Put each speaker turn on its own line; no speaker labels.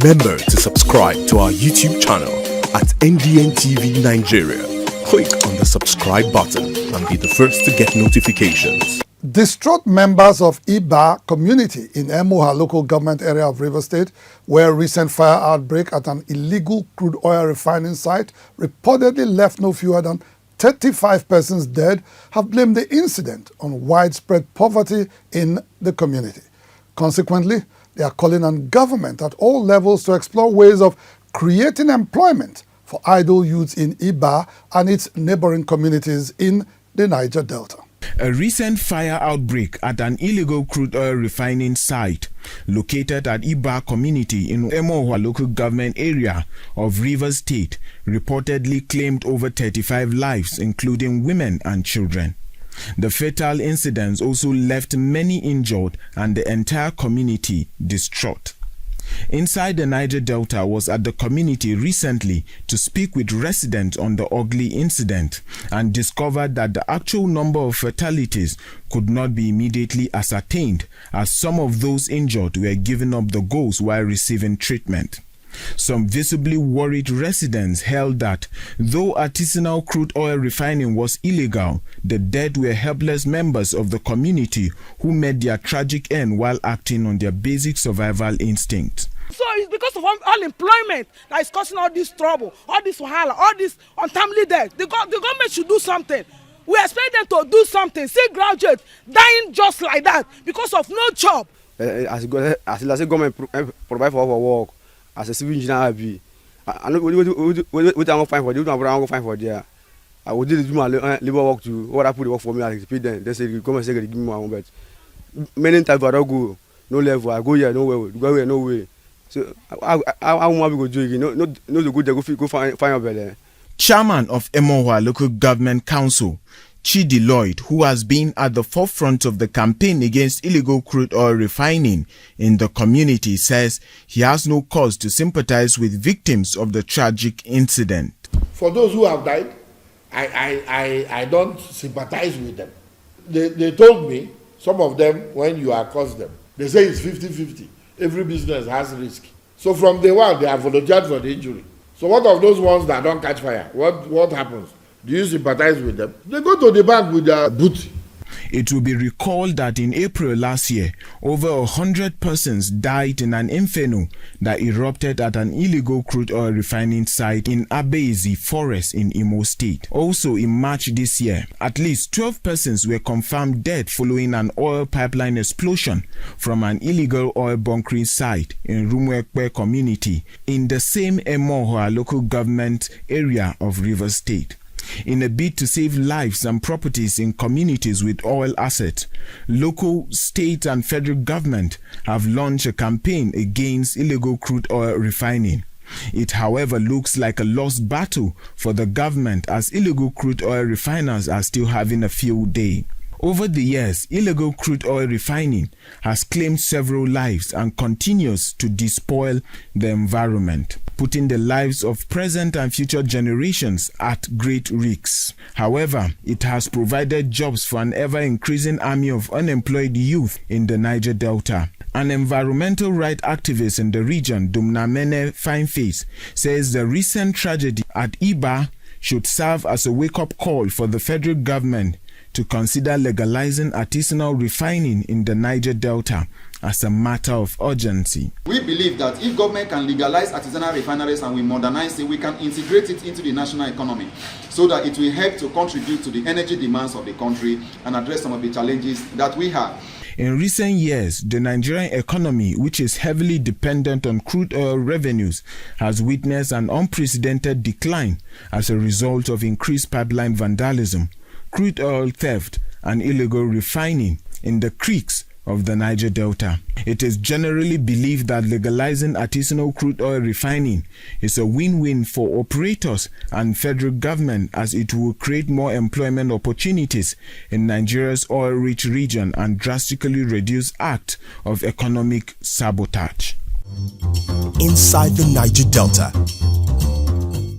Remember to subscribe to our YouTube channel at NDN TV Nigeria. Click on the subscribe button and be the first to get notifications.
Distraught members of Iba community in Emuoha local government area of Rivers State, where recent fire outbreak at an illegal crude oil refining site reportedly left no fewer than 35 persons dead, have blamed the incident on widespread poverty in the community. Consequently, they are calling on government at all levels to explore ways of creating employment for idle youths in Iba and its neighboring communities in the Niger Delta.
A recent fire outbreak at an illegal crude oil refining site located at Iba community in Emuoha local government area of Rivers State reportedly claimed over 35 lives, including women and children. The fatal incidents also left many injured and the entire community distraught. Inside the Niger Delta was at the community recently to speak with residents on the ugly incident and discovered that the actual number of fatalities could not be immediately ascertained, as some of those injured were giving up the ghost while receiving treatment. Some visibly worried residents held that though artisanal crude oil refining was illegal, the dead were helpless members of the community who met their tragic end while acting on their basic survival instinct.
So it's because of unemployment that is causing all this trouble, all this wahala, all this untimely death. The government should do something. We expect them to do something. See graduates dying just like that because of no job.
As the government provide for our work, as a civil engineer, I know what I'm going to find for you, I'm going to find for there. I would do my labor work to what I put work for me, I pay them. They say, come and say, give me my own bed. Many times I don't go, no level, I go here, nowhere, go here, no way. So I want to go do it, no the good, they go find your bed.
Chairman of Emuoha Local Government Council, Chidi Lloyd, who has been at the forefront of the campaign against illegal crude oil refining in the community, says he has no cause to sympathize with victims of the tragic incident.
For those who have died, I don't sympathize with them. They told me, some of them, when you accost them, they say it's 50-50. Every business has risk. So from day one, they have volunteered for the injury. So what of those ones that don't catch fire? What happens? Do you sympathize with them? They go to the bank with their booty.
It will be recalled that in April last year, over 100 persons died in an inferno that erupted at an illegal crude oil refining site in Abezi Forest in Imo State. Also in March this year, at least 12 persons were confirmed dead following an oil pipeline explosion from an illegal oil bunkering site in Rumwekwe community in the same Emuoha local government area of Rivers State. In a bid to save lives and properties in communities with oil assets, local, state and federal government have launched a campaign against illegal crude oil refining. It, however, looks like a lost battle for the government, as illegal crude oil refiners are still having a field day. Over the years, illegal crude oil refining has claimed several lives and continues to despoil the environment, putting the lives of present and future generations at great risks. However, it has provided jobs for an ever-increasing army of unemployed youth in the Niger Delta. An environmental rights activist in the region, Dumnamene Fineface, says the recent tragedy at Iba should serve as a wake-up call for the federal government to consider legalizing artisanal refining in the Niger Delta as a matter of urgency.
We believe that if government can legalize artisanal refineries and we modernize it, we can integrate it into the national economy so that it will help to contribute to the energy demands of the country and address some of the challenges that we have.
In recent years, the Nigerian economy, which is heavily dependent on crude oil revenues, has witnessed an unprecedented decline as a result of increased pipeline vandalism, crude oil theft, and illegal refining in the creeks of the Niger Delta. It is generally believed that legalizing artisanal crude oil refining is a win-win for operators and federal government, as it will create more employment opportunities in Nigeria's oil-rich region and drastically reduce acts of economic sabotage.
Inside the Niger Delta,